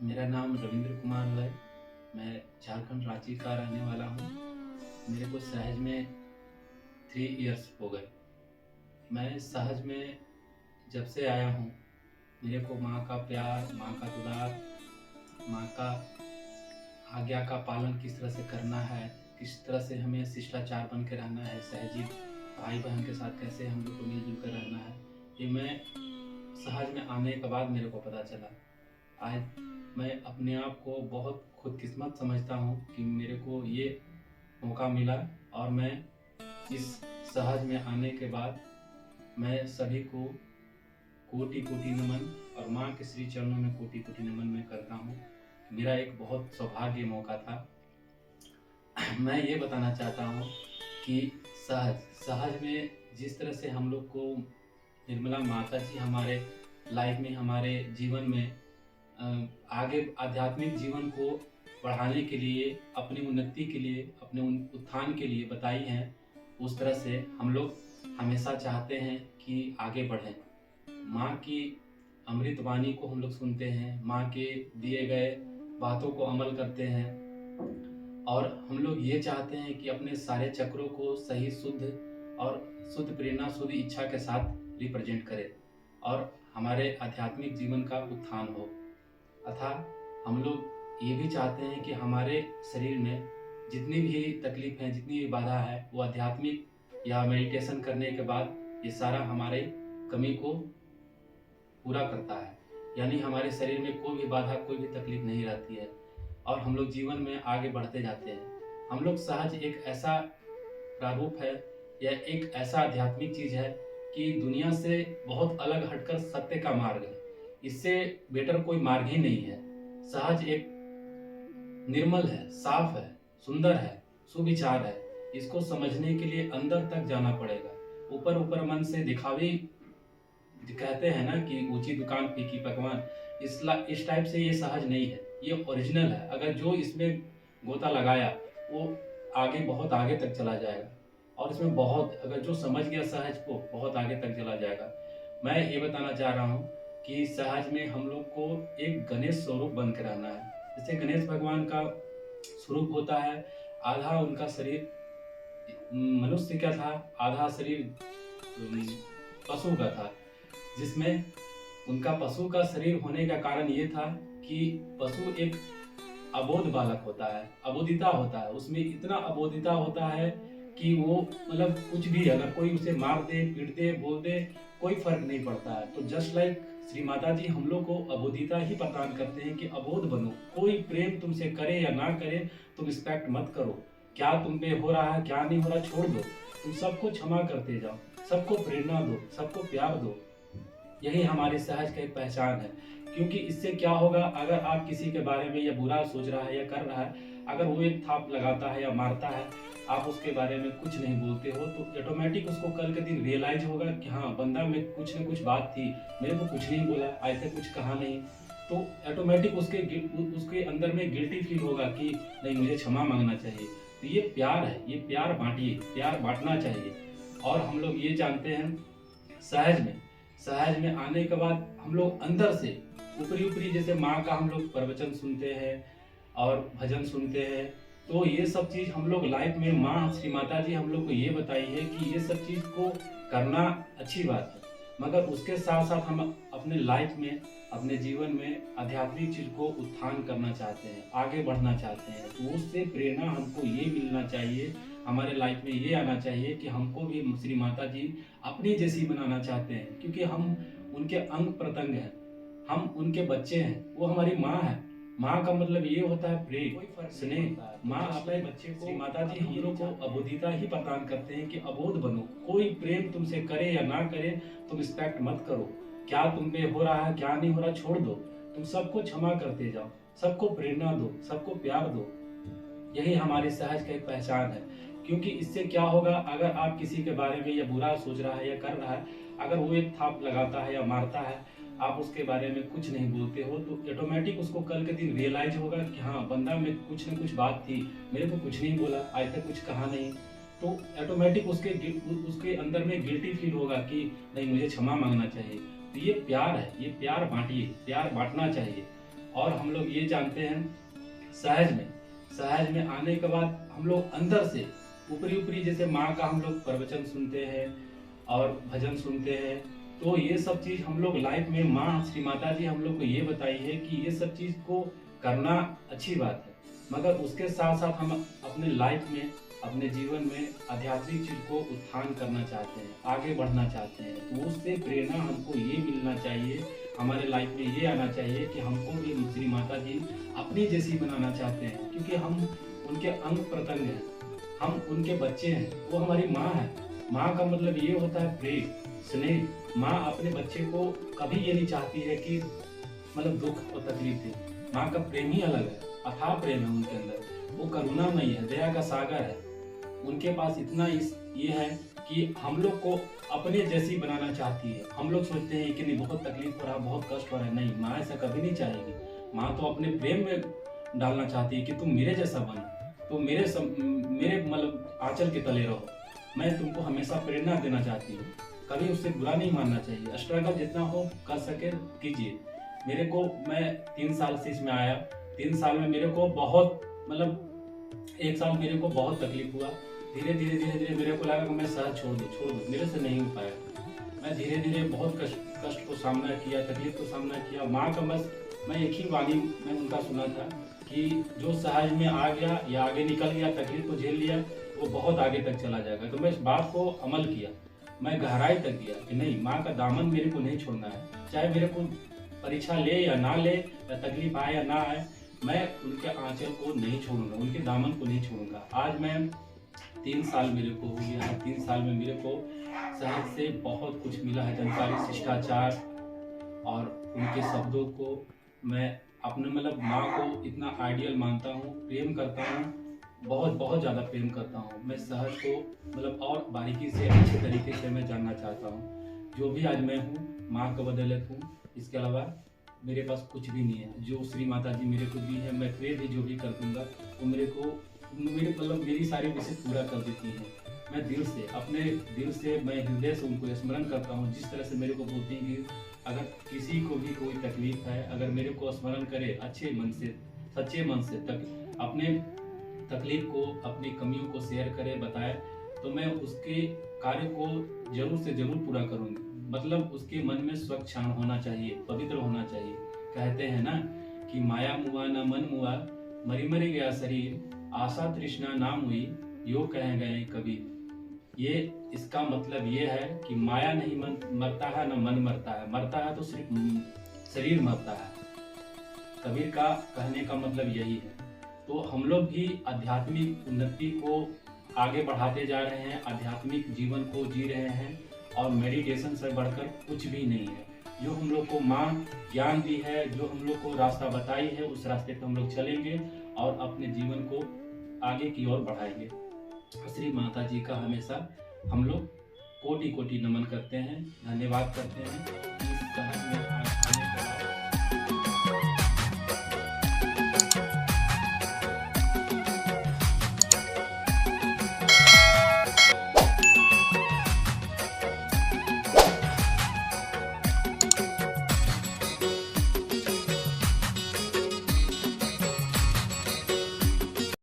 मेरा नाम रविंद्र कुमार है। मैं झारखंड रांची का रहने वाला हूँ। मेरे को सहज में 3 इयर्स हो गए। मैं सहज में जब से आया हूँ, मेरे को माँ का प्यार, माँ का दुलार, माँ का आज्ञा का पालन किस तरह से करना है, किस तरह से हमें शिष्टाचार बन के रहना है, सहजीव भाई बहन के साथ कैसे हम लोग को मिलजुल कर रहना है, ये मैं सहज में आने के बाद मेरे को पता चला। आज मैं अपने आप को बहुत खुदकिस्मत समझता हूँ कि मेरे को ये मौका मिला। और मैं इस सहज में आने के बाद मैं सभी को कोटि कोटि नमन और माँ के श्री चरणों में कोटि कोटि नमन मैं करता हूँ। मेरा एक बहुत सौभाग्य मौका था। मैं ये बताना चाहता हूँ कि सहज सहज में जिस तरह से हम लोग को निर्मला माता जी हमारे लाइफ में, हमारे जीवन में आगे आध्यात्मिक जीवन को बढ़ाने के लिए, अपनी उन्नति के लिए, अपने उत्थान के लिए बताई हैं, उस तरह से हम लोग हमेशा चाहते हैं कि आगे बढ़ें। माँ की अमृत वाणी को हम लोग सुनते हैं, माँ के दिए गए बातों को अमल करते हैं और हम लोग ये चाहते हैं कि अपने सारे चक्रों को सही, शुद्ध और शुद्ध प्रेरणा, शुद्ध इच्छा के साथ रिप्रेजेंट करें और हमारे आध्यात्मिक जीवन का उत्थान हो। अतः हम लोग ये भी चाहते हैं कि हमारे शरीर में जितनी भी तकलीफ है, जितनी भी बाधा है, वो आध्यात्मिक या मेडिटेशन करने के बाद ये सारा हमारे कमी को पूरा करता है। यानी हमारे शरीर में कोई भी बाधा, कोई भी तकलीफ नहीं रहती है और हम लोग जीवन में आगे बढ़ते जाते हैं। हम लोग सहज एक ऐसा प्रारूप है या एक ऐसा आध्यात्मिक चीज़ है कि दुनिया से बहुत अलग हटकर सत्य का मार्ग है। इससे बेटर कोई मार्ग ही नहीं है। सहज एक निर्मल है, साफ है, सुंदर है, सुविचार है। इसको समझने के लिए अंदर तक जाना पड़ेगा। ऊपर ऊपर मन से दिखावे, कहते हैं ना कि ऊंची दुकान फीकी पकवान, इस टाइप से ये सहज नहीं है। ये ओरिजिनल है। अगर जो इसमें गोता लगाया वो आगे, बहुत आगे तक चला जाएगा और इसमें बहुत, अगर जो समझ गया सहज को, बहुत आगे तक चला जाएगा। मैं ये बताना चाह रहा हूँ कि सहज में हम लोग को एक गणेश स्वरूप बन के रहना है। जैसे गणेश भगवान का स्वरूप होता है, आधा उनका शरीर मनुष्य का था, आधा शरीर पशु का था, जिसमें उनका पशु का शरीर होने का कारण ये था कि पशु एक अबोध बालक होता है, अबोधिता होता है। उसमें इतना अबोधिता होता है कि वो मतलब कुछ भी, अगर कोई उसे मार दे, पीट दे, बोल दे, कोई फर्क नहीं पड़ता है। तो जस्ट लाइक श्री माता जी हम लोग को अबोधिता ही प्रदान करते हैं कि अबोध बनो। कोई प्रेम तुमसे करे या ना करे, तुम रिस्पेक्ट मत करो। क्या तुम पे हो रहा है, क्या नहीं हो रहा, छोड़ दो। तुम सबको क्षमा करते जाओ, सबको प्रेरणा दो, सबको प्यार दो। यही हमारी सहज की एक पहचान है। क्योंकि इससे क्या होगा, अगर आप किसी के बारे में या बुरा सोच रहा है या कर रहा है, अगर वो एक थाप लगाता है या मारता है, आप उसके बारे में कुछ नहीं बोलते हो, तो ऑटोमेटिक उसको कल के दिन रियलाइज होगा कि हाँ, बंदा में कुछ न कुछ बात थी, मेरे को कुछ नहीं बोला, ऐसे कुछ कहा नहीं। तो ऑटोमेटिक उसके अंदर में गिल्टी फील होगा कि नहीं, मुझे क्षमा मांगना चाहिए। तो ये प्यार है, ये प्यार बांटिए, प्यार बांटना चाहिए। और हम लोग ये जानते हैं सहज में आने के बाद हम लोग अंदर से ऊपरी ऊपरी, जैसे माँ का हम लोग प्रवचन सुनते हैं और भजन सुनते हैं, तो ये सब चीज़ हम लोग लाइफ में, माँ श्री माता जी हम लोग को ये बताई है कि ये सब चीज़ को करना अच्छी बात है, मगर उसके साथ साथ हम अपने लाइफ में, अपने जीवन में आध्यात्मिक चीज़ को उत्थान करना चाहते हैं, आगे बढ़ना चाहते हैं, तो उससे प्रेरणा हमको ये मिलना चाहिए, हमारे लाइफ में ये आना चाहिए कि हमको भी श्री माता जी अपनी जैसी बनाना चाहते हैं। क्योंकि हम उनके अंग प्रत्यंग हैं, हम उनके बच्चे हैं, वो हमारी माँ है। माँ का मतलब ये होता है प्रेम, स्नेह। माँ अपने बच्चे को, श्री माता जी हम लोग को अबोधिता ही प्रदान करते हैं कि अबोध बनो। कोई प्रेम तुमसे करे या ना करे, तुम रिस्पेक्ट मत करो। क्या तुम पे हो रहा है, क्या नहीं हो रहा, छोड़ दो। तुम सबको क्षमा करते जाओ, सबको प्रेरणा दो, सबको प्यार दो। यही हमारी सहज की एक पहचान है। क्योंकि इससे क्या होगा, अगर आप किसी के बारे में या बुरा सोच रहा है या कर रहा है, अगर वो एक थाप लगाता है या मारता है, आप उसके बारे में कुछ नहीं बोलते हो, तो ऑटोमेटिक उसको कल के दिन रियलाइज होगा कि हाँ, बंदा में कुछ न कुछ बात थी, मेरे को कुछ नहीं बोला, आज तक कुछ कहा नहीं। तो ऑटोमेटिक उसके अंदर में गिल्टी फील होगा कि नहीं, मुझे क्षमा मांगना चाहिए। तो ये प्यार है, ये प्यार बांटिए, प्यार बांटना चाहिए। और हम लोग ये जानते हैं सहज में आने के बाद हम लोग अंदर से ऊपरी ऊपरी जैसे माँ का हम लोग प्रवचन सुनते हैं और भजन सुनते हैं, तो ये सब चीज हम लोग लाइफ में माँ श्री माता जी हम लोग को ये बताई है कि ये सब चीज को करना अच्छी बात है, मगर उसके साथ साथ हम अपने लाइफ में अपने जीवन में आध्यात्मिक चीज को उत्थान करना चाहते हैं, आगे बढ़ना चाहते हैं, तो उससे प्रेरणा हमको ये मिलना चाहिए, हमारे लाइफ में ये आना चाहिए कि हमको भी श्री माता जी अपनी जैसी बनाना चाहते हैं, क्योंकि हम उनके अंग प्रत्यंग हैं, हम उनके बच्चे हैं, वो हमारी माँ है। माँ का मतलब ये होता है प्रेम, स्नेह। माँ अपने बच्चे को कभी ये नहीं चाहती है कि मतलब दुख और तकलीफ दे। माँ का प्रेम ही अलग है, अथाह प्रेम है उनके अंदर, वो करुणामयी है, दया का सागर है। उनके पास इतना ये है कि हम लोग को अपने जैसी बनाना चाहती है। हम लोग सोचते हैं कि नहीं बहुत तकलीफ हो रहा है, बहुत कष्ट हो रहा है, नहीं, माँ ऐसा कभी नहीं चाहेगी। माँ तो अपने प्रेम में डालना चाहती है कि तुम मेरे जैसा बनो, तुम मेरे मतलब आंचल के तले रहो, मैं तुमको हमेशा प्रेरणा देना चाहती हूँ, कभी उससे बुरा नहीं मानना चाहिए। स्ट्रगल जितना हो कर सके कीजिए। मेरे को मैं 3 साल से इसमें आया, 3 साल में मेरे को बहुत मतलब 1 साल मेरे को बहुत तकलीफ हुआ। धीरे धीरे मेरे को लगा कि मैं सहज छोड़ दो, मेरे से नहीं हो पाया। मैं धीरे धीरे बहुत कष्ट को सामना किया, तकलीफ को सामना किया। माँ का बस मैं एक ही वाणी में उनका सुना था कि जो सहज में आ गया या आगे निकल गया, तकलीफ को झेल लिया, वो बहुत आगे तक चला जाएगा। तो मैं इस बात को अमल किया, मैं गहराई तक गया कि नहीं, माँ का दामन मेरे को नहीं छोड़ना है, चाहे मेरे को परीक्षा ले या ना ले, या तकलीफ आए या ना आए, मैं उनके आंचल को नहीं छोड़ूंगा, उनके दामन को नहीं छोड़ूंगा। आज मैं 3 साल मेरे को हो गया है, 3 साल में मेरे को सहज से बहुत कुछ मिला है, जानकारी, शिष्टाचार, और उनके शब्दों को मैं अपने मतलब माँ को इतना आइडियल मानता हूँ, प्रेम करता हूँ, बहुत ज़्यादा प्रेम करता हूँ। मैं सहज को मतलब और बारीकी से अच्छे तरीके से मैं जानना चाहता हूँ। जो भी आज मैं हूँ माँ का बदौलत हूँ, इसके अलावा मेरे पास कुछ भी नहीं है। जो श्री माता जी मेरे को दी है, मैं प्रे भी जो भी कर दूंगा वो मेरे मतलब मेरी सारी विशेष पूरा कर देती है। मैं दिल से, अपने दिल से, मैं हृदय से उनको स्मरण करता हूँ। जिस तरह से मेरे को बोलती हैं कि अगर किसी को भी कोई तकलीफ है, अगर मेरे को स्मरण करे अच्छे मन से, सच्चे मन से, तक अपने तकलीफ को, अपनी कमियों को शेयर करे, बताए, तो मैं उसके कार्य को जरूर से जरूर पूरा करूँगी। मतलब उसके मन में स्वच्छ क्षण होना चाहिए, पवित्र होना चाहिए। कहते हैं ना कि माया मुआ न मन मुआ, मरी मरी गया शरीर, आशा तृष्णा नाम हुई, यो कह गए कबीर। ये इसका मतलब ये है कि माया नहीं मरता है, न मन मरता है, मरता है तो सिर्फ शरीर मरता है। कबीर का कहने का मतलब यही है। तो हम लोग भी आध्यात्मिक उन्नति को आगे बढ़ाते जा रहे हैं, आध्यात्मिक जीवन को जी रहे हैं, और मेडिटेशन से बढ़कर कुछ भी नहीं है। जो हम लोग को माँ ज्ञान दी है, जो हम लोग को रास्ता बताई है, उस रास्ते पर हम लोग चलेंगे और अपने जीवन को आगे की ओर बढ़ाएंगे। श्री माता जी का हमेशा हम लोग कोटि कोटि नमन करते हैं, धन्यवाद करते हैं। इस तरह में आने